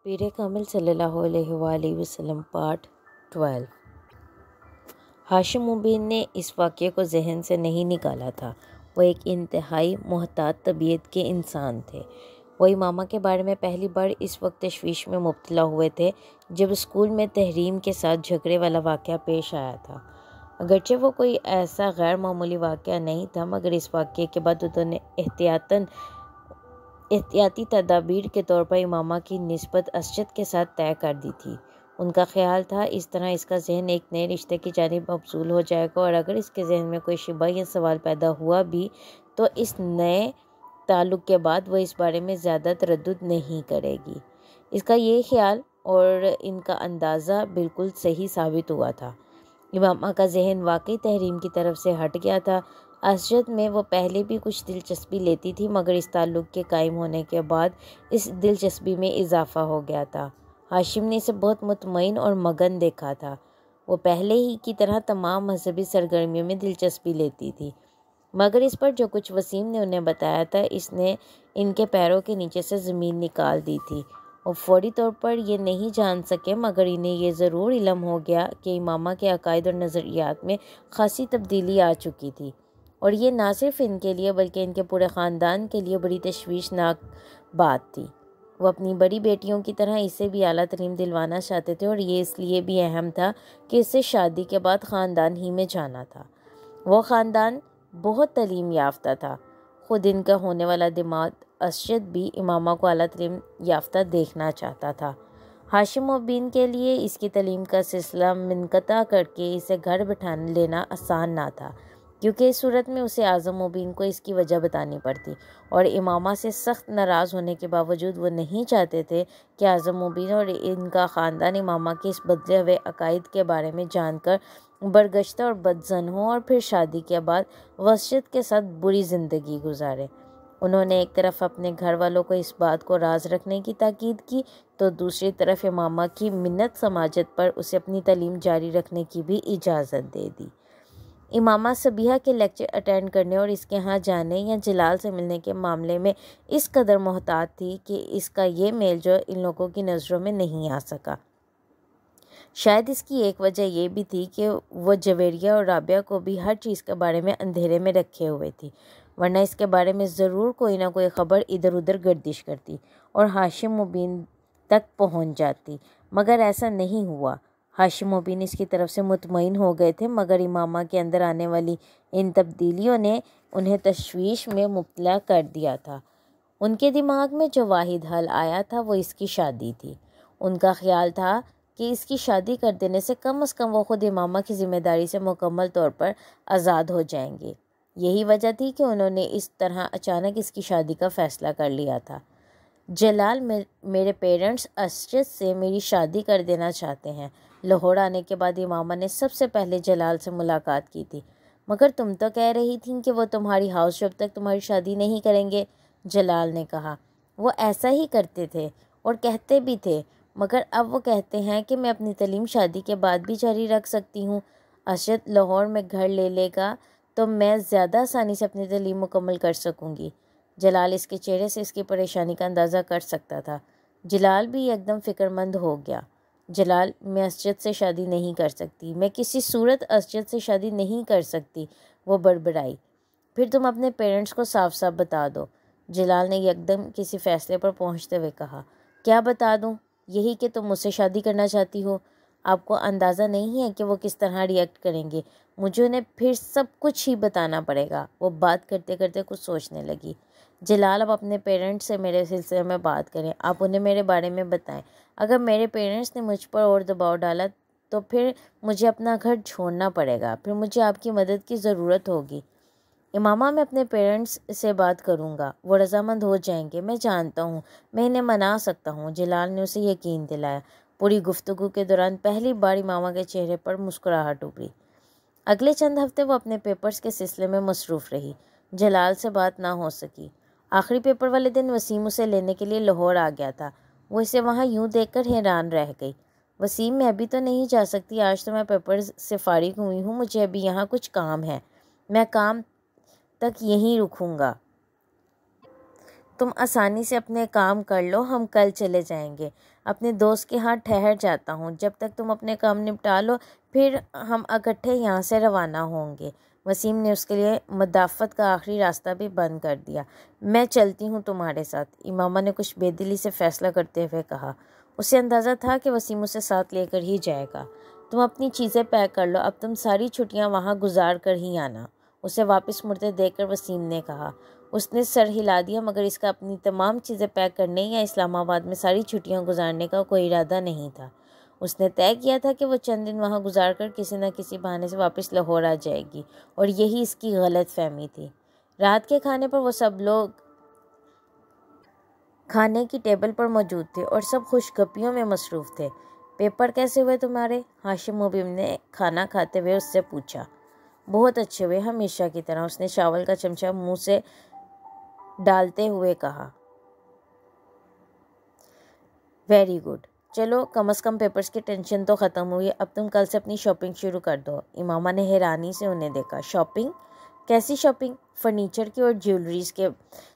پیر کامل صلی اللہ علیہ وآلہ وسلم پارٹ 12۔ ہاشم مبین نے اس واقعے کو ذہن سے نہیں نکالا تھا۔ وہ ایک انتہائی محتاط طبیعت کے انسان تھے۔ وہ امامہ کے بارے میں پہلی بار اس وقت تشویش میں مبتلا ہوئے تھے جب اسکول میں تحریم کے ساتھ جھگڑے والا واقعہ پیش آیا تھا۔ اگرچہ وہ کوئی ایسا غیر معمولی واقعہ نہیں تھا، مگر اس واقعے کے بعد انہوں نے احتیاطی تدابیر کے طور پر امامہ کی نسبت اسجد کے ساتھ طے کر دی تھی۔ ان کا خیال تھا اس طرح اس کا ذہن ایک نئے رشتے کی جانب مبذول ہو جائے گا، اور اگر اس کے ذہن میں کوئی شبہ یا سوال پیدا ہوا بھی تو اس نئے تعلق کے بعد وہ اس بارے میں زیادہ تردد نہیں کرے گی۔ اس کا یہ خیال اور ان کا اندازہ بالکل صحیح ثابت ہوا تھا۔ امامہ کا ذہن واقعی تحریم کی طرف سے ہٹ گیا تھا۔ اسجد میں وہ پہلے بھی کچھ دلچسپی لیتی تھی، مگر اس تعلق کے قائم ہونے کے بعد اس دلچسپی میں اضافہ ہو گیا تھا۔ ہاشم نے اسے بہت مطمئن اور مگن دیکھا تھا۔ وہ پہلے ہی کی طرح تمام مذہبی سرگرمیوں میں دلچسپی لیتی تھی، مگر اس پر جو کچھ وسیم نے انہیں بتایا تھا اس نے ان کے پیروں کے نیچے سے زمین نکال دی تھی۔ وہ فوری طور پر یہ نہیں جان سکے، مگر انہیں یہ ضرور علم ہو گیا کہ امامہ کے عقائد اور نظریات میں خاصی تبدیلی آ چکی تھی، اور یہ نہ صرف ان کے لیے بلکہ ان کے پورے خاندان کے لیے بڑی تشویشناک بات تھی۔ وہ اپنی بڑی بیٹیوں کی طرح اسے بھی اعلیٰ تعلیم دلوانا چاہتے تھے، اور یہ اس لیے بھی اہم تھا کہ اسے شادی کے بعد خاندان ہی میں جانا تھا۔ وہ خاندان بہت تعلیم یافتہ تھا۔ خود ان کا ہونے والا داماد اسجد بھی امامہ کو اعلیٰ تعلیم یافتہ دیکھنا چاہتا تھا۔ ہاشم مبین کے لیے اس کی تعلیم کا سلسلہ منقطع کر کے اسے گھر بٹھا لینا آسان نہ تھا، کیونکہ اس صورت میں اسے اعظم مبین کو اس کی وجہ بتانی پڑتی، اور امامہ سے سخت ناراض ہونے کے باوجود وہ نہیں چاہتے تھے کہ اعظم مبین اور ان کا خاندان امامہ کے اس بدلے ہوئے عقائد کے بارے میں جان کر برگشتہ اور بدظن ہوں، اور پھر شادی کے بعد وحشت کے ساتھ بری زندگی گزارے۔ انہوں نے ایک طرف اپنے گھر والوں کو اس بات کو راز رکھنے کی تاکید کی، تو دوسری طرف امامہ کی منت سماجت پر اسے اپنی تعلیم جاری رکھنے کی بھی اجازت دے دی۔ امامہ صبیحہ کے لیکچر اٹینڈ کرنے اور اس کے ہاں جانے یا جلال سے ملنے کے معاملے میں اس قدر محتاط تھی کہ اس کا یہ میل جو ان لوگوں کی نظروں میں نہیں آ سکا۔ شاید اس کی ایک وجہ یہ بھی تھی کہ وہ جویریہ اور رابعہ کو بھی ہر چیز کے بارے میں اندھیرے میں رکھے ہوئے تھی، ورنہ اس کے بارے میں ضرور کوئی نہ کوئی خبر ادھر ادھر گردش کرتی اور ہاشم مبین تک پہنچ جاتی، مگر ایسا نہیں ہوا۔ ہاشم مبین اس کی طرف سے مطمئن ہو گئے تھے، مگر امامہ کے اندر آنے والی ان تبدیلیوں نے انہیں تشویش میں مبتلا کر دیا تھا۔ ان کے دماغ میں جو واحد حل آیا تھا وہ اس کی شادی تھی۔ ان کا خیال تھا کہ اس کی شادی کر دینے سے کم وہ خود امامہ کی ذمہ داری سے مکمل طور پر آزاد ہو جائیں گے۔ یہی وجہ تھی کہ انہوں نے اس طرح اچانک اس کی شادی کا فیصلہ کر لیا تھا۔ جلال میرے پیرنٹس اسجد سے میری شادی کر دینا چاہتے ہیں۔ لاہور آنے کے بعد امامہ نے سب سے پہلے جلال سے ملاقات کی تھی۔ مگر تم تو کہہ رہی تھیں کہ وہ تمہاری ہاؤس جب تک تمہاری شادی نہیں کریں گے، جلال نے کہا۔ وہ ایسا ہی کرتے تھے اور کہتے بھی تھے، مگر اب وہ کہتے ہیں کہ میں اپنی تعلیم شادی کے بعد بھی جاری رکھ سکتی ہوں۔ اسجد لاہور میں گھر لے لے گا تو میں زیادہ آسانی سے اپنی تعلیم مکمل کر سکوں گی۔ جلال اس کے چہرے سے اس کی پریشانی کا اندازہ کر سکتا تھا۔ جلال بھی ایک دم فکر مند ہو گیا۔ جلال، میں اسجد سے شادی نہیں کر سکتی، میں کسی صورت اسجد سے شادی نہیں کر سکتی، وہ بڑبڑائی۔ پھر تم اپنے پیرنٹس کو صاف صاف بتا دو، جلال نے یک دم کسی فیصلے پر پہنچتے ہوئے کہا۔ کیا بتا دوں؟ یہی کہ تم مجھ سے شادی کرنا چاہتی ہو۔ آپ کو اندازہ نہیں ہے کہ وہ کس طرح ریئیکٹ کریں گے۔ مجھے انہیں پھر سب کچھ ہی بتانا پڑے گا۔ وہ بات کرتے کرتے کچھ سوچنے لگی۔ جلال، اب اپنے پیرنٹس سے میرے سلسلے میں بات کریں، آپ انہیں میرے بارے میں بتائیں۔ اگر میرے پیرنٹس نے مجھ پر اور دباؤ ڈالا تو پھر مجھے اپنا گھر چھوڑنا پڑے گا، پھر مجھے آپ کی مدد کی ضرورت ہوگی۔ امامہ، میں اپنے پیرنٹس سے بات کروں گا، وہ رضامند ہو جائیں گے، میں جانتا ہوں میں انہیں منا سکتا ہوں، جلال نے اسے یقین دلایا۔ پوری گفتگو کے دوران پہلی بار امامہ کے چہرے پر مسکراہٹ ابھری۔ اگلے چند ہفتے وہ اپنے پیپرز کے سلسلے میں مصروف رہی۔ جلال سے بات نہ ہو سکی۔ آخری پیپر والے دن وسیم اسے لینے کے لیے لاہور آ گیا تھا۔ وہ اسے وہاں یوں دیکھ کر حیران رہ گئی۔ وسیم، میں ابھی تو نہیں جا سکتی، آج تو میں پیپرز سے فارغ ہوئی ہوں، مجھے ابھی یہاں کچھ کام ہے، میں کام تک یہیں رکوں گا۔ تم آسانی سے اپنے کام کر لو، ہم کل چلے جائیں گے۔ اپنے دوست کے ہاں ٹھہر جاتا ہوں، جب تک تم اپنے کام نپٹا لو پھر ہم اکٹھے یہاں سے روانہ ہوں گے۔ وسیم نے اس کے لیے مدافعت کا آخری راستہ بھی بند کر دیا۔ میں چلتی ہوں تمہارے ساتھ، امامہ نے کچھ بے دلی سے فیصلہ کرتے ہوئے کہا۔ اسے اندازہ تھا کہ وسیم اسے ساتھ لے کر ہی جائے گا۔ تم اپنی چیزیں پیک کر لو، اب تم ساری چھٹیاں وہاں گزار کر ہی آنا، اسے واپس مڑتے دیکھ کر وسیم نے کہا۔ اس نے سر ہلا دیا، مگر اس کا اپنی تمام چیزیں پیک کرنے یا اسلام آباد میں ساری چھٹیاں گزارنے کا کوئی ارادہ نہیں تھا۔ اس نے طے کیا تھا کہ وہ چند دن وہاں گزار کر کسی نہ کسی بہانے سے واپس لاہور آ جائے گی، اور یہی اس کی غلط فہمی تھی۔ رات کے کھانے پر وہ سب لوگ کھانے کی ٹیبل پر موجود تھے اور سب خوش گپیوں میں مصروف تھے۔ پیپر کیسے ہوئے تمہارے؟ ہاشم مبین نے کھانا کھاتے ہوئے اس سے پوچھا۔ بہت اچھے ہوئے، ہمیشہ کی طرح، اس نے چاول کا چمچہ منہ سے ڈالتے ہوئے کہا۔ ویری گڈ، چلو کم از کم پیپرز کی ٹینشن تو ختم ہوئی، اب تم کل سے اپنی شاپنگ شروع کر دو۔ امامہ نے حیرانی سے انہیں دیکھا۔ شاپنگ؟ کیسی شاپنگ؟ فرنیچر کی اور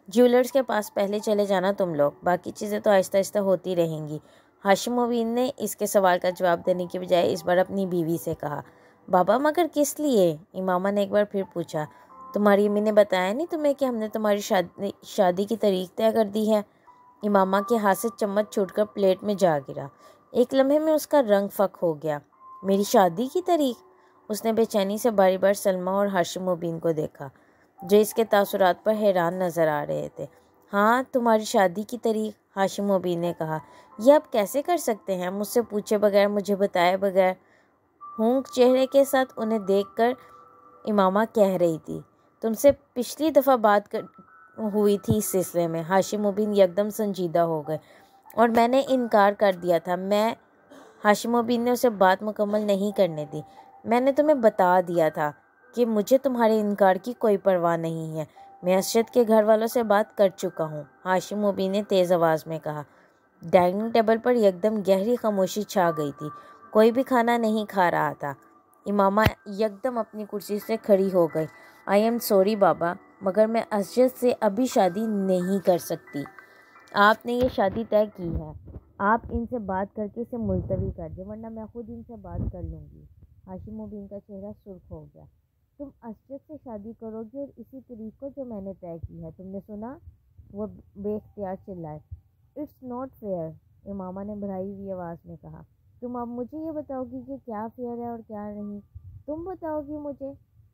جیولرز کے پاس پہلے چلے جانا تم لوگ، باقی چیزیں تو آہستہ آہستہ ہوتی رہیں گی۔ ہاشم مبین نے اس کے سوال کا جواب دینے کے بجائے اس بار اپنی بیوی سے کہا۔ بابا مگر کس لیے؟ امامہ نے ایک بار پھر پوچھا۔ تمہاری امی نے بتایا نہیں تمہیں کہ ہم نے تمہاری شادی کی تاریخ طے کر دی ہے؟ امامہ کے ہاتھ سے چمچ چھوٹ کر پلیٹ میں جا گرا۔ ایک لمحے میں اس کا رنگ فک ہو گیا۔ میری شادی کی تاریخ؟ اس نے بے چینی سے باری بار سلمیٰ اور ہاشم مبین کو دیکھا، جو اس کے تاثرات پر حیران نظر آ رہے تھے۔ ہاں تمہاری شادی کی تاریخ، ہاشم مبین نے کہا۔ یہ آپ کیسے کر سکتے ہیں؟ مجھ سے پوچھے بغیر، مجھے بتائے بغیر؟ ہونک چہرے کے ساتھ انہیں دیکھ کر امامہ کہہ رہی تھی۔ تم سے پچھلی دفعہ بات ہوئی تھی اس سلسلے میں۔ ہاشم مبین یکدم سنجیدہ ہو گئے۔ اور میں نے انکار کر دیا تھا۔ ہاشم مبین نے اسے بات مکمل نہیں کرنے دی۔ میں نے تمہیں بتا دیا تھا کہ مجھے تمہارے انکار کی کوئی پرواہ نہیں ہے۔ میں ارشد کے گھر والوں سے بات کر چکا ہوں، ہاشم مبین نے تیز آواز میں کہا۔ ڈائننگ ٹیبل پر یکدم گہری خاموشی چھا گئی تھی، کوئی بھی کھانا نہیں کھا رہا تھا۔ امامہ یکدم اپنی کرسی سے کھڑی ہو گئی۔ آئی ایم سوری بابا، مگر میں ارشد سے ابھی شادی نہیں کر سکتی۔ آپ نے یہ شادی طے کی ہے، آپ ان سے بات کر کے اسے ملتوی کر دیں، ورنہ میں خود ان سے بات کر لوں گی۔ ہاشم مبین کا چہرہ سرخ ہو گیا۔ تم ارشد سے شادی کرو گی اور اسی تاریخ کو جو میں نے طے کی ہے، تم نے سنا؟ وہ بے اختیار چلائے۔ اٹس ناٹ فیئر، امامہ نے بڑھائی ہوئی آواز میں کہا۔ تم اب مجھے یہ بتاؤ گی کہ کیا فیئر ہے اور کیا نہیں؟ تم بتاؤ گی مجھے؟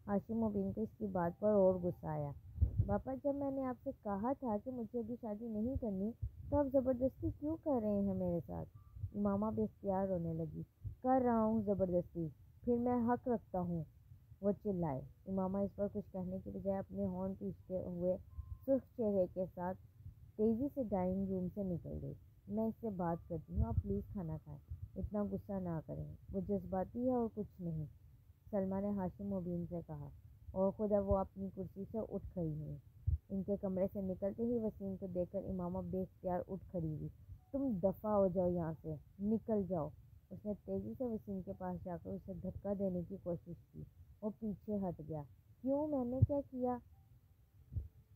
ہاشم مبین کو اس کی بات پر اور غصہ آیا۔ پاپا، جب میں نے آپ سے کہا تھا کہ مجھے ابھی شادی نہیں کرنی تو آپ زبردستی کیوں کر رہے ہیں میرے ساتھ؟ امامہ بے اختیار رونے لگی۔ کر رہا ہوں زبردستی، پھر میں حق رکھتا ہوں، وہ چلائے۔ امامہ اس پر کچھ کہنے کے بجائے اپنے ہورن پیٹتے ہوئے سرخ چہرے کے ساتھ تیزی سے ڈائننگ روم سے نکل گئی۔ میں اس سے بات کرتی ہوں، آپ پلیز کھانا کھائیں، اتنا غصہ نہ کریں، وہ جذباتی ہے اور کچھ نہیں، سلمیٰ نے ہاشم مبین سے کہا، اور خود اب وہ اپنی کرسی سے اٹھ کھڑی ہوئی۔ ان کے کمرے سے نکلتے ہی وسیم کو دیکھ کر امامہ بے اختیار اٹھ کھڑی ہوئی۔ تم دفع ہو جاؤ یہاں سے، نکل جاؤ۔ اس نے تیزی سے وسیم کے پاس جا کر اسے دھکا دینے کی کوشش کی۔ وہ پیچھے ہٹ گیا۔ کیوں، میں نے کیا کیا؟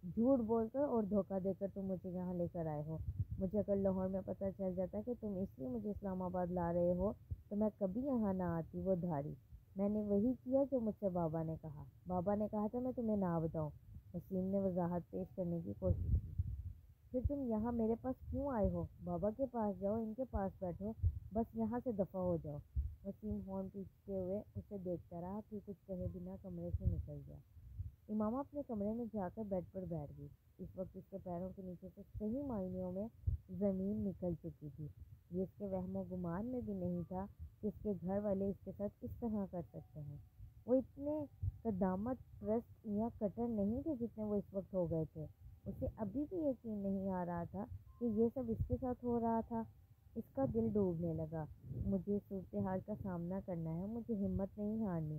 جھوٹ بول کر اور دھوکہ دے کر تم مجھے یہاں لے کر آئے ہو۔ مجھے اگر لاہور میں پتہ چل جاتا کہ تم اس لیے مجھے اسلام آباد لا رہے ہو تو میں کبھی یہاں نہ آتی۔ وہ دھاڑی، میں نے وہی کیا جو مجھ سے بابا نے کہا۔ بابا نے کہا تھا میں تمہیں نہ بتاؤں، وسیم نے وضاحت پیش کرنے کی کوشش کی۔ پھر تم یہاں میرے پاس کیوں آئے ہو؟ بابا کے پاس جاؤ، ان کے پاس بیٹھو، بس یہاں سے دفع ہو جاؤ۔ وسیم ہورن پیٹتے ہوئے اسے دیکھتا رہا، پھر کچھ کہے بنا کمرے سے نکل گیا۔ امامہ اپنے کمرے میں جا کر بیڈ پر بیٹھ گئی۔ اس وقت اس کے پیروں کے نیچے سے صحیح معنیوں میں زمین نکل چکی تھی۔ یہ اس کے وہم و گمان میں بھی نہیں تھا کہ اس کے گھر والے اس کے ساتھ اس طرح کر سکتے ہیں۔ وہ اتنے قدامت پرست یا کٹر نہیں تھے جتنے وہ اس وقت ہو گئے تھے۔ اسے ابھی بھی یقین نہیں آ رہا تھا کہ یہ سب اس کے ساتھ ہو رہا تھا۔ اس کا دل ڈوبنے لگا۔ مجھے اس صورتحال کا سامنا کرنا ہے، مجھے ہمت نہیں ہارنی،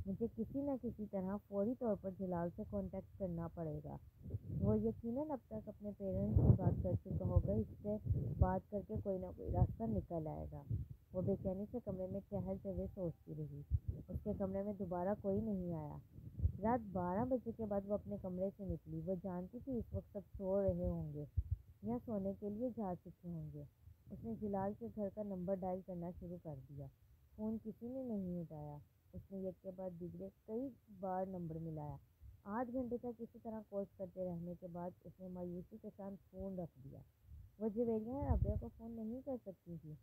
مجھے کسی نہ کسی طرح فوری طور پر جلال سے کانٹیکٹ کرنا پڑے گا۔ وہ یقیناً اب تک اپنے پیرنٹس سے بات کر چکا ہوگا، اس سے بات کر کے کوئی نہ کوئی راستہ نکل آئے گا۔ وہ بے چینی سے کمرے میں ٹہلتے ہوئے سوچتی رہی۔ اس کے کمرے میں دوبارہ کوئی نہیں آیا۔ رات 12 بجے کے بعد وہ اپنے کمرے سے نکلی۔ وہ جانتی تھی اس وقت سب سو رہے ہوں گے، یا سونے کے لیے جا چکے ہوں گے۔ اس نے جلال کے گھر کا نمبر ڈائل کرنا شروع کر دیا۔ فون کسی نے نہیں اٹھایا۔ اس نے ایک کے بعد دیگرے کئی بار نمبر ملایا۔ 8 گھنٹے تک اسی طرح کالز کرتے رہنے کے بعد اس نے مایوسی کے ساتھ فون رکھ دیا۔ وہ جویریہ اور رابعہ کو فون نہیں کر سکتی تھی۔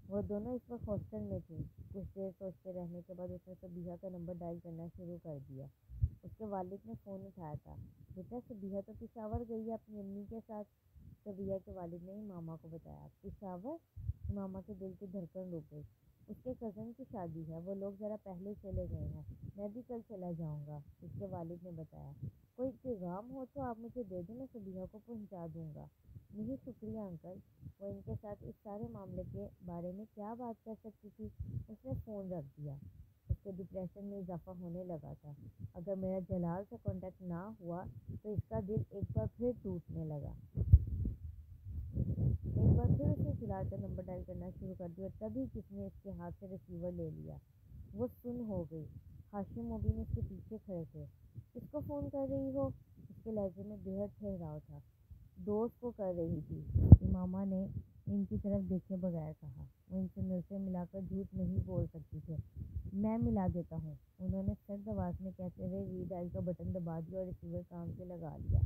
وہ دونوں اس وقت ہاسٹل میں تھیں۔ کچھ دیر سوچتے رہنے کے بعد اس نے صبیحہ کا نمبر ڈائل کرنا شروع کر دیا۔ اس کے والد نے فون اٹھایا تھا۔ بیٹا صبیحہ تو پشاور گئی ہے اپنی امی کے ساتھ۔ صبیحہ کے والد نے امامہ کو بتایا۔ پشاور؟ امامہ کے دل کی دھڑکن رک گئی۔ اس کے کزن کی شادی ہے، وہ لوگ ذرا پہلے چلے گئے ہیں، میں بھی کل چلا جاؤں گا، اس کے والد نے بتایا۔ کوئی پیغام ہو تو آپ مجھے دے دیں، میں صبیحہ کو پہنچا دوں گا۔ نہیں شکریہ انکل، وہ ان کے ساتھ اس سارے معاملے کے بارے میں کیا بات کر سکتی تھی۔ اس نے فون رکھ دیا۔ اس کے ڈپریشن میں اضافہ ہونے لگا تھا۔ اگر میرا جلال سے کانٹیکٹ نہ ہوا تو اس کا دل ایک بار پھر ٹوٹنے لگا۔ ایک بار پھر اس نے جلال کا نمبر ڈائل کرنا شروع کر دیا اور تبھی کسی نے اس کے ہاتھ سے ریسیور لے لیا۔ وہ سن ہو گئی۔ ہاشم مبین اس کے پیچھے کھڑے تھے۔ کس کو فون کر رہی ہو؟ اس کے لہجے میں بے حد ٹھہراؤ تھا۔ دوست کو کر رہی تھی، امامہ نے ان کی طرف دیکھے بغیر کہا۔ وہ ان سے نرسیں ملا کر جھوٹ نہیں بول سکتی تھے۔ میں ملا دیتا ہوں، انہوں نے سرد آواز میں کہتے ہوئے ری ڈائل کا بٹن دبا دیا اور ریسیور کام سے لگا لیا۔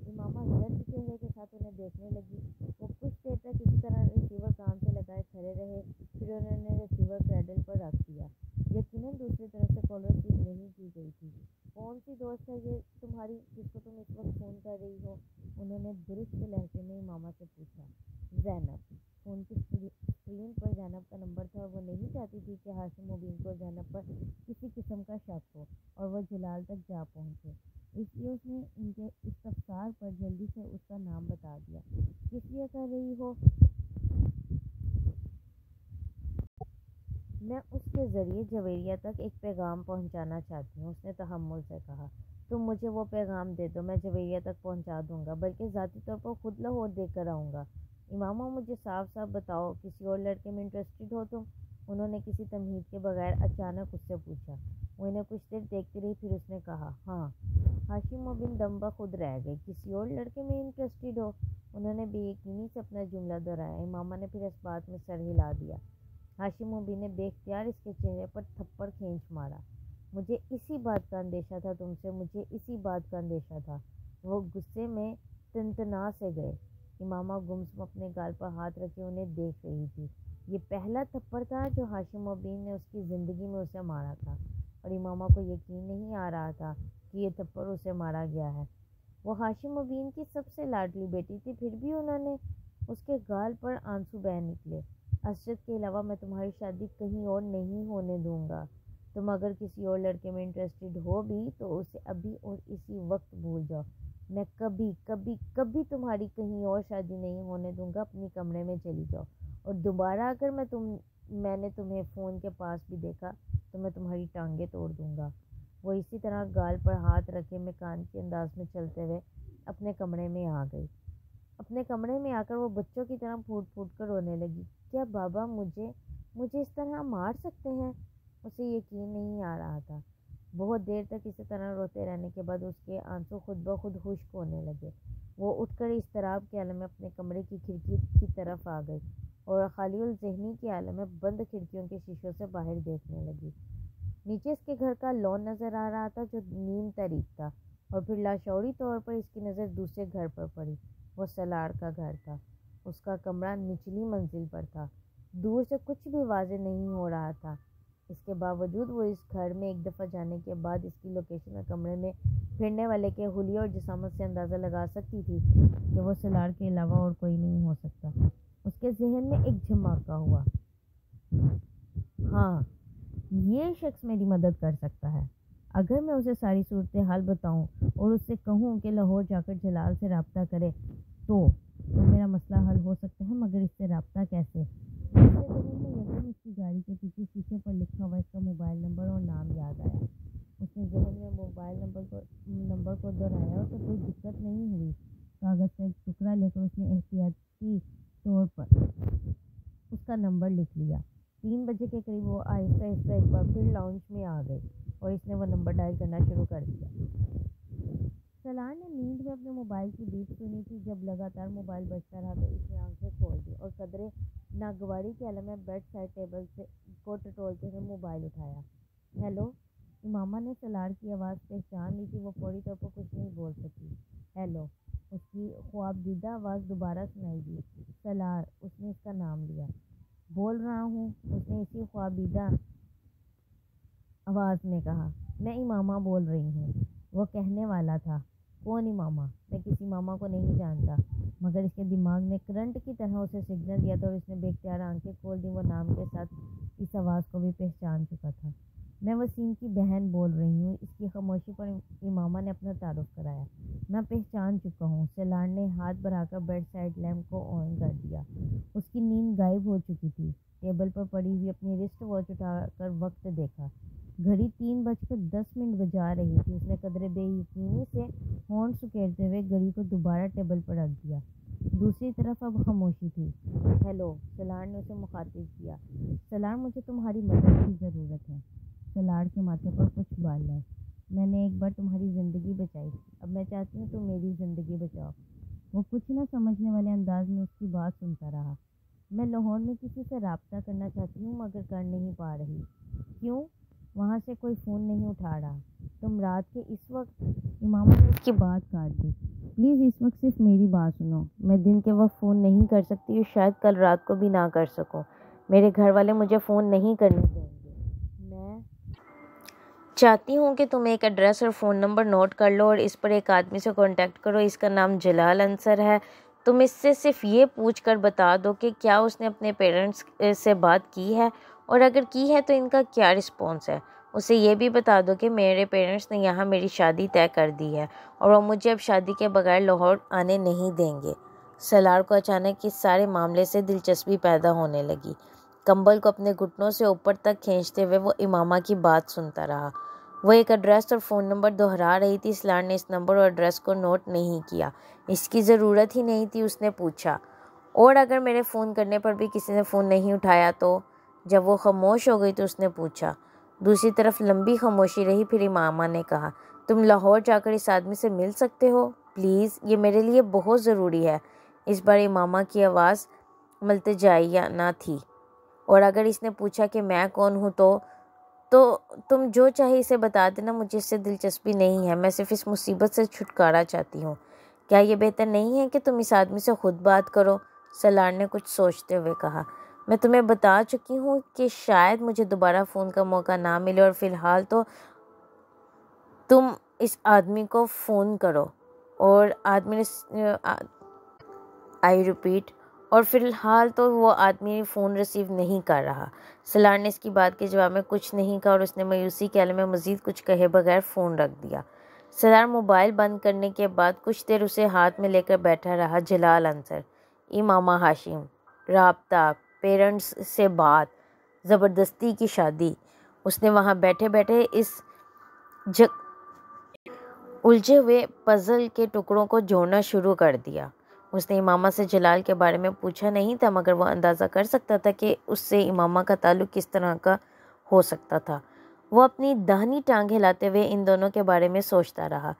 امامہ زرد چہرے کے ساتھ انہیں دیکھنے لگی۔ وہ کچھ دیر تک اسی طرح ریسیور کام سے لگائے کھڑے رہے، پھر انہوں نے ریسیور کریڈل پر رکھ دیا۔ یقیناً دوسری طرف سے کال ریسیو نہیں کی گئی تھی۔ کون سی دوست ہے یہ تمہاری جس کو تم اس وقت فون کر رہی ہو؟ انہوں نے درست لہجے میں امامہ سے پوچھا۔ زینب۔ فون کی اسکرین پر زینب کا نمبر تھا اور وہ نہیں چاہتی تھی کہ ہاشم مبین کو زینب پر کسی قسم کا شک ہو اور وہ جلال تک جا پہنچے، اس لیے اس نے ان کے استفسار پر جلدی سے اس کا نام بتا دیا۔ کس لیے کر رہی ہو؟ میں اس کے ذریعے جویریہ تک ایک پیغام پہنچانا چاہتی ہوں، اس نے تحمل سے کہا۔ تم مجھے وہ پیغام دے دو، میں جویریہ تک پہنچا دوں گا، بلکہ ذاتی طور پر خود لاہور دے کر آؤں گا۔ امامہ مجھے صاف صاف بتاؤ، کسی اور لڑکے میں انٹرسٹڈ ہو تم؟ انہوں نے کسی تمہید کے بغیر اچانک اس سے پوچھا۔ وہ انہیں کچھ دیر دیکھتی رہی، پھر اس نے کہا، ہاں۔ ہاشم مبین دم بخود رہ گئی۔ کسی اور لڑکے میں انٹرسٹڈ ہو؟ انہوں نے بے یقینی سے اپنا جملہ دہرایا۔ امامہ نے پھر اس بات میں سر ہلا دیا۔ ہاشم مبین نے بے اختیار اس کے چہرے پر تھپڑ کھینچ مارا۔ مجھے اسی بات کا اندیشہ تھا تم سے، مجھے اسی بات کا اندیشہ تھا۔ وہ غصے میں تنتنا سے گئے۔ امامہ گمسم اپنے گال پر ہاتھ رکھے انہیں دیکھ رہی تھی۔ یہ پہلا تھپڑ تھا جو ہاشم مبین نے اس کی زندگی میں اسے مارا تھا، اور امامہ کو یقین نہیں آ رہا تھا کہ یہ تھپڑ اسے مارا گیا ہے۔ وہ ہاشم مبین کی سب سے لاڈلی بیٹی تھی، پھر بھی انہوں نے اس کے گال پر آنسو بہہ نکلے۔ اسجد کے علاوہ میں تمہاری شادی کہیں اور نہیں ہونے دوں گا۔ تم اگر کسی اور لڑکے میں انٹرسٹڈ ہو بھی تو اسے ابھی اور اسی وقت بھول جاؤ۔ میں کبھی کبھی کبھی تمہاری کہیں اور شادی نہیں ہونے دوں گا۔ اپنی کمرے میں چلی جاؤ، اور دوبارہ اگر میں نے تمہیں فون کے پاس بھی دیکھا تو میں تمہاری ٹانگیں توڑ دوں گا۔ وہ اسی طرح گال پر ہاتھ رکھے مکانتی انداز میں چلتے ہوئے اپنے کمرے میں آ گئی۔ اپنے کمرے میں آ کر وہ بچوں کی طرح پھوٹ پھوٹ کر رونے لگی۔ کیا بابا مجھے اس طرح مار سکتے ہیں؟ اسے یقین نہیں آ رہا تھا۔ بہت دیر تک اسی طرح روتے رہنے کے بعد اس کے آنسو خود بخود خشک ہونے لگے۔ وہ اٹھ کر اضطراب کے عالم میں اپنے کمرے کی کھڑکی کی طرف آ گئی اور خالی الذہنی کے عالم میں بند کھڑکیوں کے شیشوں سے باہر دیکھنے لگی۔ نیچے اس کے گھر کا لان نظر آ رہا تھا جو نیم تاریک تھا، اور پھر لاشعوری طور پر اس کی نظر دوسرے گھر پر پڑی۔ وہ سلار کا گھر تھا۔ اس کا کمرہ نچلی منزل پر تھا۔ دور سے کچھ بھی واضح نہیں ہو رہا تھا۔ اس کے باوجود وہ اس گھر میں ایک دفعہ جانے کے بعد اس کی لوکیشن اور کمرے میں پھرنے والے کے حلیے اور جسامت سے اندازہ لگا سکتی تھی کہ وہ سلار کے علاوہ اور کوئی نہیں ہو سکتا۔ اس کے ذہن میں ایک جھماکہ ہوا۔ ہاں، یہ شخص میری مدد کر سکتا ہے۔ اگر میں اسے ساری صورتحال بتاؤں اور اس سے کہوں کہ لاہور جا کر جلال سے رابطہ کرے تو میرا مسئلہ حل ہو سکتا ہے، مگر اس سے رابطہ کیسے؟ اس کے ذہن میں یکدم اس کی گاڑی کے پیچھے شیشے پر لکھا ہوا اس کا موبائل نمبر اور نام یاد آیا۔ اس نے ذہن میں موبائل نمبر کو دہرایا۔ اسے کوئی دقت نہیں ہوئی۔ کاغذ کا ایک ٹکڑا لے کر اس نے احتیاطی طور پر اس کا نمبر لکھ لیا۔ 3 بجے کے قریب وہ آہستہ آہستہ ایک بار پھر لاؤنج میں آ گئی اور اس نے وہ نمبر ڈائل کرنا شروع کر دیا۔ سلار نے نیند میں اپنے موبائل کی بیپ سنی تھی۔ جب لگاتار موبائل بجتا رہا تو اس نے آنکھیں کھول دی اور قدرے ناگواری کے عالم میں بیڈ سائڈ ٹیبل کو ٹٹولتے ہوئے موبائل اٹھایا۔ ہیلو، امامہ نے سلار کی آواز پہچان لی تھی۔ وہ فوری طور پر کچھ نہیں بول سکی۔ ہیلو، اس کی خوابدیدہ آواز دوبارہ سنائی دی۔ سلار، اس نے اس کا نام لیا۔ بول رہا ہوں، اس نے اسی خوابدیدہ آواز میں کہا۔ میں امامہ بول رہی ہوں۔ وہ کہنے والا تھا، کون امامہ؟ میں کسی امامہ کو نہیں جانتا، مگر اس کے دماغ نے کرنٹ کی طرح اسے سگنل دیا تھا اور اس نے بے اختیار آنکھیں کھول دیں۔ وہ نام کے ساتھ اس آواز کو بھی پہچان چکا تھا۔ میں وسیم کی بہن بول رہی ہوں۔ اس کی خاموشی پر امامہ نے اپنا تعارف کرایا۔ میں پہچان چکا ہوں۔ سلار نے ہاتھ بڑھا کر بیڈ سائڈ لیمپ کو آن کر دیا۔ اس کی نیند غائب ہو چکی تھی۔ ٹیبل پر پڑی ہوئی اپنی رسٹ واچ اٹھا کر وقت دیکھا۔ گھڑی 3:10 بجا رہی تھی۔ اس نے قدرے بے یقینی سے ہونٹ سکیڑتے ہوئے گھڑی کو دوبارہ ٹیبل پر رکھ دیا۔ دوسری طرف اب خاموشی تھی۔ ہیلو، سلار نے اسے مخاطب کیا۔ سلار، مجھے تمہاری مدد کی ضرورت ہے۔ سلار کے ماتھے پر کچھ بال ہے۔ میں نے ایک بار تمہاری زندگی بچائی تھی، اب میں چاہتی ہوں تم میری زندگی بچاؤ۔ وہ کچھ نہ سمجھنے والے انداز میں اس کی بات سنتا رہا۔ میں لاہور میں کسی سے رابطہ کرنا چاہتی ہوں مگر کر نہیں پا رہی۔ کیوں؟ وہاں سے کوئی فون نہیں اٹھا رہا۔ تم رات کے اس وقت؟ امامہ نے اس کی بات کاٹ دی۔ پلیز اس وقت صرف میری بات سنو۔ میں دن کے وقت فون نہیں کر سکتی اور شاید کل رات کو بھی نہ کر سکوں۔ میرے گھر والے مجھے فون نہیں کرنے دیں گے۔ میں چاہتی ہوں کہ تم ایک ایڈریس اور فون نمبر نوٹ کر لو اور اس پر ایک آدمی سے کانٹیکٹ کرو۔ اس کا نام جلال انصر ہے۔ تم اس سے صرف یہ پوچھ کر بتا دو کہ کیا اس نے اپنے پیرنٹس سے بات کی ہے اور اگر کی ہے تو ان کا کیا رسپانس ہے۔ اسے یہ بھی بتا دو کہ میرے پیرنٹس نے یہاں میری شادی طے کر دی ہے اور وہ مجھے اب شادی کے بغیر لاہور آنے نہیں دیں گے۔ سلار کو اچانک اس سارے معاملے سے دلچسپی پیدا ہونے لگی۔ کمبل کو اپنے گھٹنوں سے اوپر تک کھینچتے ہوئے وہ امامہ کی بات سنتا رہا۔ وہ ایک ایڈریس اور فون نمبر دہرا رہی تھی۔ سلار نے اس نمبر اور ایڈریس کو نوٹ نہیں کیا۔ اس کی ضرورت ہی نہیں تھی۔ اس نے پوچھا، اور اگر میرے فون کرنے پر بھی کسی نے فون نہیں اٹھایا تو؟ جب وہ خاموش ہو گئی تو اس نے پوچھا۔ دوسری طرف لمبی خاموشی رہی۔ پھر امامہ نے کہا، تم لاہور جا کر اس آدمی سے مل سکتے ہو؟ پلیز، یہ میرے لیے بہت ضروری ہے۔ اس بار امامہ کی آواز ملتجائیانہ تھی۔ اور اگر اس نے پوچھا کہ میں کون ہوں تو تم جو چاہے اسے بتا دینا، مجھے اس سے دلچسپی نہیں ہے۔ میں صرف اس مصیبت سے چھٹکارا چاہتی ہوں۔ کیا یہ بہتر نہیں ہے کہ تم اس آدمی سے خود بات کرو؟ سلار نے کچھ سوچتے ہوئے کہا، میں تمہیں بتا چکی ہوں کہ شاید مجھے دوبارہ فون کا موقع نہ ملے اور فی الحال تو تم اس آدمی کو فون کرو۔ اور آدمی نے آئی ریپیٹ، اور فی الحال تو وہ آدمی فون ریسیو نہیں کر رہا۔ سلار نے اس کی بات کے جواب میں کچھ نہیں کہا اور اس نے مایوسی کے عالم میں مزید کچھ کہے بغیر فون رکھ دیا۔ سلار موبائل بند کرنے کے بعد کچھ دیر اسے ہاتھ میں لے کر بیٹھا رہا۔ جلال انصر، امامہ ہاشم، رابطہ، پیرنٹس سے بات، زبردستی کی شادی۔ اس نے وہاں بیٹھے بیٹھے اس الجھے ہوئے پزل کے ٹکڑوں کو جوڑنا شروع کر دیا۔ اس نے امامہ سے جلال کے بارے میں پوچھا نہیں تھا مگر وہ اندازہ کر سکتا تھا کہ اس سے امامہ کا تعلق کس طرح کا ہو سکتا تھا۔ وہ اپنی داہنی ٹانگ ہلاتے ہوئے ان دونوں کے بارے میں سوچتا رہا۔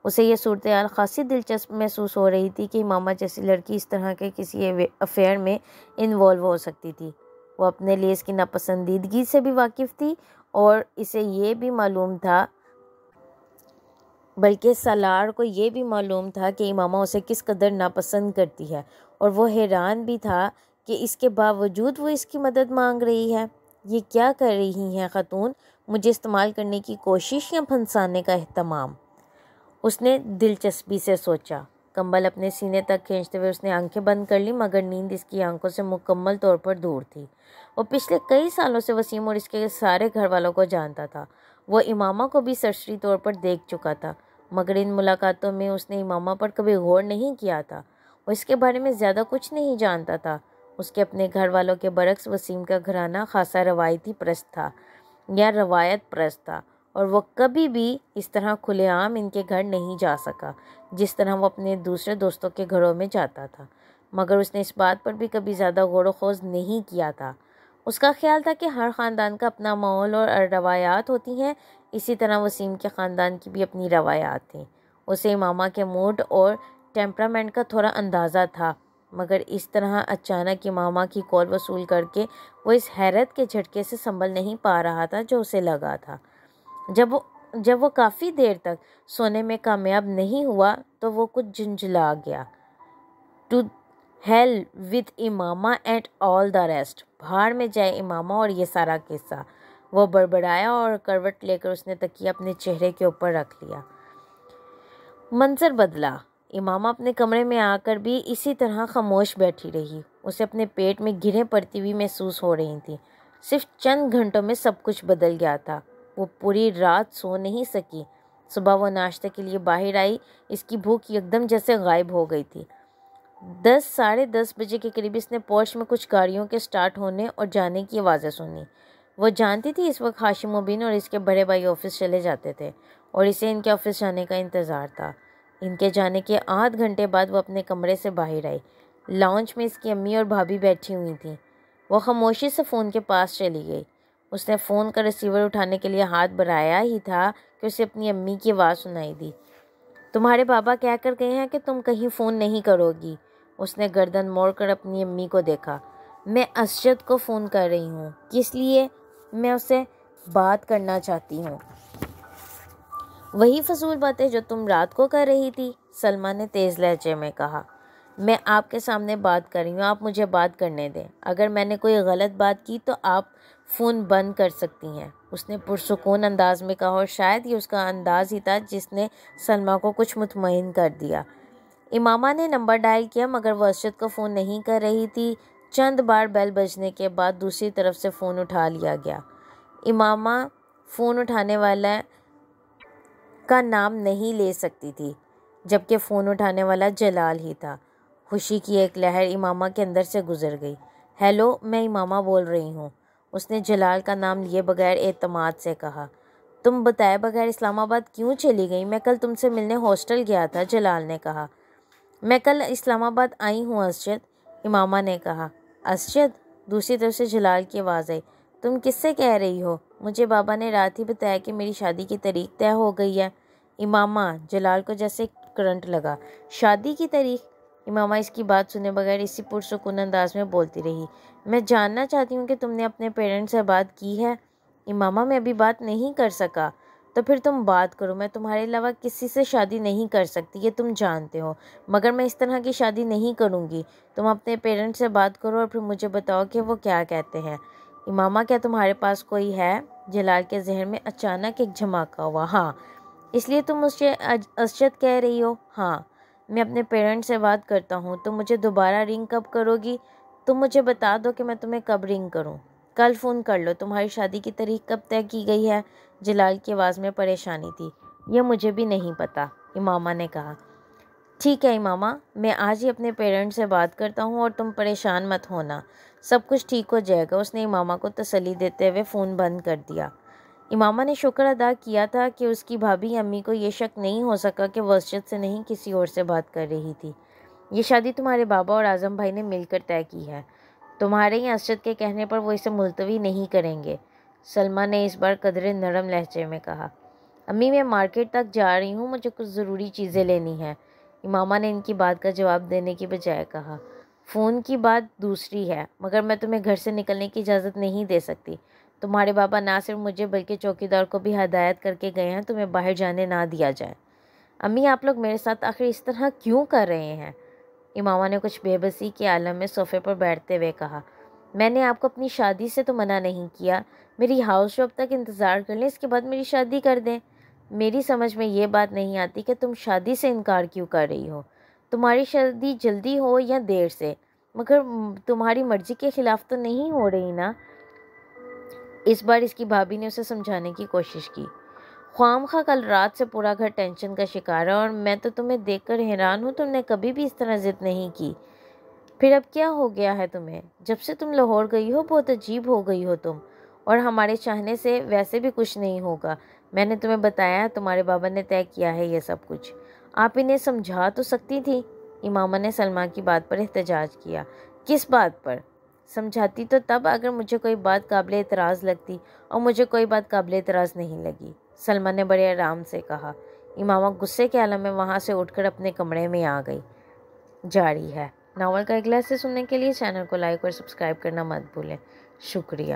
اسے یہ صورتحال خاصی دلچسپ محسوس ہو رہی تھی کہ امامہ جیسی لڑکی اس طرح کے کسی افیئر میں انوالو ہو سکتی تھی۔ وہ اپنے لیے اس کی ناپسندیدگی سے بھی واقف تھی اور اسے یہ بھی معلوم تھا، بلکہ سالار کو یہ بھی معلوم تھا کہ امامہ اسے کس قدر ناپسند کرتی ہے، اور وہ حیران بھی تھا کہ اس کے باوجود وہ اس کی مدد مانگ رہی ہے۔ یہ کیا کر رہی ہیں خاتون؟ مجھے استعمال کرنے کی کوشش یا پھنسانے کا اہتمام؟ اس نے دلچسپی سے سوچا۔ کمبل اپنے سینے تک کھینچتے ہوئے اس نے آنکھیں بند کر لی مگر نیند اس کی آنکھوں سے مکمل طور پر دور تھی۔ وہ پچھلے کئی سالوں سے وسیم اور اس کے سارے گھر والوں کو جانتا تھا۔ وہ امامہ کو بھی سرسری طور پر دیکھ چکا تھا مگر ان ملاقاتوں میں اس نے امامہ پر کبھی غور نہیں کیا تھا۔ وہ اس کے بارے میں زیادہ کچھ نہیں جانتا تھا۔ اس کے اپنے گھر والوں کے برعکس وسیم کا گھرانہ خاصا روایتی پرست تھا یا روایت پرست تھا، اور وہ کبھی بھی اس طرح کھلے عام ان کے گھر نہیں جا سکا جس طرح وہ اپنے دوسرے دوستوں کے گھروں میں جاتا تھا، مگر اس نے اس بات پر بھی کبھی زیادہ غور و خوض نہیں کیا تھا۔ اس کا خیال تھا کہ ہر خاندان کا اپنا ماحول اور روایات ہوتی ہیں، اسی طرح وسیم کے خاندان کی بھی اپنی روایات تھیں۔ اسے امامہ کے موڈ اور ٹیمپرامنٹ کا تھوڑا اندازہ تھا، مگر اس طرح اچانک امامہ کی کال وصول کر کے وہ اس حیرت کے جھٹکے سے سنبھل نہیں پا رہا تھا جو اسے لگا تھا۔ جب وہ کافی دیر تک سونے میں کامیاب نہیں ہوا تو وہ کچھ جھنجھلا گیا۔ To hell with Imama and all the rest, بھاڑ میں جائے امامہ اور یہ سارا قصہ، وہ بڑبڑایا اور کروٹ لے کر اس نے تکیہ اپنے چہرے کے اوپر رکھ لیا۔ منظر بدلا۔ امامہ اپنے کمرے میں آ کر بھی اسی طرح خاموش بیٹھی رہی۔ اسے اپنے پیٹ میں گرہیں پڑتی ہوئی محسوس ہو رہی تھیں۔ صرف چند گھنٹوں میں سب کچھ بدل گیا تھا۔ وہ پوری رات سو نہیں سکی۔ صبح وہ ناشتے کے لیے باہر آئی، اس کی بھوک یکدم جیسے غائب ہو گئی تھی۔ 10 بجے کے قریب اس نے پورچ میں کچھ گاڑیوں کے سٹارٹ ہونے اور جانے کی آوازیں سنی۔ وہ جانتی تھی اس وقت ہاشم مبین اور اس کے بڑے بھائی آفس چلے جاتے تھے اور اسے ان کے آفس جانے کا انتظار تھا۔ ان کے جانے کے آدھ گھنٹے بعد وہ اپنے کمرے سے باہر آئی۔ لاؤنج میں اس کی امی اور بھابھی بیٹھی ہوئی تھیں۔ وہ خاموشی سے فون کے پاس چلی گئی۔ اس نے فون کا ریسیور اٹھانے کے لیے ہاتھ بڑھایا ہی تھا کہ اسے اپنی امی کی آواز سنائی دی۔ تمہارے بابا کہہ کر گئے ہیں کہ تم کہیں فون نہیں کرو گی۔ اس نے گردن موڑ کر اپنی امی کو دیکھا۔ میں اسجد کو فون کر رہی ہوں۔ کس لیے؟ میں اس سے بات کرنا چاہتی ہوں۔ وہی فضول باتیں جو تم رات کو کر رہی تھی، سلمیٰ نے تیز لہجے میں کہا۔ میں آپ کے سامنے بات کر رہی ہوں، آپ مجھے بات کرنے دیں۔ اگر میں نے کوئی غلط بات کی تو آپ فون بند کر سکتی ہیں، اس نے پرسکون انداز میں کہا، اور شاید یہ اس کا انداز ہی تھا جس نے سلمیٰ کو کچھ مطمئن کر دیا۔ امامہ نے نمبر ڈائل کیا مگر وہ اسجد کو فون نہیں کر رہی تھی۔ چند بار بیل بجنے کے بعد دوسری طرف سے فون اٹھا لیا گیا۔ امامہ فون اٹھانے والا کا نام نہیں لے سکتی تھی، جبکہ فون اٹھانے والا جلال ہی تھا۔ خوشی کی ایک لہر امامہ کے اندر سے گزر گئی۔ ہیلو، میں امامہ بول رہی ہوں، اس نے جلال کا نام لیے بغیر اعتماد سے کہا۔ تم بتائے بغیر اسلام آباد کیوں چلی گئی؟ میں کل تم سے ملنے ہاسٹل گیا تھا، جلال نے کہا۔ میں کل اسلام آباد آئی ہوں اسجد، امامہ نے کہا۔ اسجد؟ دوسری طرف سے جلال کی آواز آئی۔ تم کس سے کہہ رہی ہو؟ مجھے بابا نے رات ہی بتایا کہ میری شادی کی تاریخ طے ہو گئی ہے۔ امامہ، جلال کو جیسے کرنٹ لگا۔ شادی کی تاریخ؟ امامہ اس کی بات سنے بغیر اسی پرسکون انداز میں بولتی رہی۔ میں جاننا چاہتی ہوں کہ تم نے اپنے پیرنٹس سے بات کی ہے۔ امامہ، میں ابھی بات نہیں کر سکا۔ تو پھر تم بات کرو، میں تمہارے علاوہ کسی سے شادی نہیں کر سکتی، یہ تم جانتے ہو، مگر میں اس طرح کی شادی نہیں کروں گی۔ تم اپنے پیرنٹس سے بات کرو اور پھر مجھے بتاؤ کہ وہ کیا کہتے ہیں۔ امامہ، کیا تمہارے پاس کوئی ہے؟ جلال کے ذہن میں اچانک ایک جھماکا ہوا۔ ہاں۔ اس لیے تم مجھے اسجد کہہ رہی ہو؟ ہاں، میں اپنے پیرنٹس سے بات کرتا ہوں۔ تم مجھے دوبارہ رنگ کب کرو گی؟ تم مجھے بتا دو کہ میں تمہیں کب رنگ کروں۔ کل فون کر لو۔ تمہاری شادی کی تاریخ کب طے کی گئی ہے؟ جلال کی آواز میں پریشانی تھی۔ یہ مجھے بھی نہیں پتا، امامہ نے کہا۔ ٹھیک ہے امامہ، میں آج ہی اپنے پیرنٹس سے بات کرتا ہوں اور تم پریشان مت ہونا، سب کچھ ٹھیک ہو جائے گا، اس نے امامہ کو تسلی دیتے ہوئے فون بند کر دیا۔ امامہ نے شکر ادا کیا تھا کہ اس کی بھابھی امی کو یہ شک نہیں ہو سکا کہ وہ اسجد سے نہیں کسی اور سے بات کر رہی تھی۔ یہ شادی تمہارے بابا اور اعظم بھائی نے مل کر طے کی ہے، تمہارے ہی اسجد کے کہنے پر وہ اسے ملتوی نہیں کریں گے، سلمیٰ نے اس بار قدرے نرم لہجے میں کہا۔ امی، میں مارکیٹ تک جا رہی ہوں، مجھے کچھ ضروری چیزیں لینی ہیں، امامہ نے ان کی بات کا جواب دینے کی بجائے کہا۔ فون کی بات دوسری ہے، مگر میں تمہیں گھر سے نکلنے کی اجازت نہیں دے سکتی۔ تمہارے بابا نہ صرف مجھے بلکہ چوکیدار کو بھی ہدایت کر کے گئے ہیں تمہیں باہر جانے نہ دیا جائے۔ امی، آپ لوگ میرے ساتھ آخر اس طرح کیوں کر رہے ہیں؟ امامہ نے کچھ بے بسی کے عالم میں صوفے پر بیٹھتے ہوئے کہا۔ میں نے آپ کو اپنی شادی سے تو منع نہیں کیا، میری ہاؤس جاب تک انتظار کر لیں، اس کے بعد میری شادی کر دیں۔ میری سمجھ میں یہ بات نہیں آتی کہ تم شادی سے انکار کیوں کر رہی ہو۔ تمہاری شادی جلدی ہو یا دیر سے، مگر تمہاری مرضی کے خلاف تو نہیں ہو رہی نا؟ اس بار اس کی بھابھی نے اسے سمجھانے کی کوشش کی۔ خواہ مخواہ کل رات سے پورا گھر ٹینشن کا شکار ہے اور میں تو تمہیں دیکھ کر حیران ہوں، تم نے کبھی بھی اس طرح ضد نہیں کی۔ پھر اب کیا ہو گیا ہے تمہیں؟ جب سے تم لاہور گئی ہو بہت عجیب ہو گئی ہو تم، اور ہمارے چاہنے سے ویسے بھی کچھ نہیں ہوگا۔ میں نے تمہیں بتایا تمہارے بابا نے طے کیا ہے یہ سب کچھ، آپ انہیں سمجھا تو سکتی تھی۔ امامہ نے سلمیٰ کی بات پر احتجاج کیا۔ کس بات پر؟ سمجھاتی تو تب اگر مجھے کوئی بات قابل اعتراض لگتی، اور مجھے کوئی بات قابل اعتراض نہیں لگی، سلمیٰ نے بڑے آرام سے کہا۔ امامہ غصے کے عالم میں وہاں سے اٹھ کر اپنے کمرے میں آ گئی۔ جاری ہے۔ ناول کا اگلا حصہ سننے کے لیے چینل کو لائک اور سبسکرائب کرنا مت بھولیں۔ شکریہ۔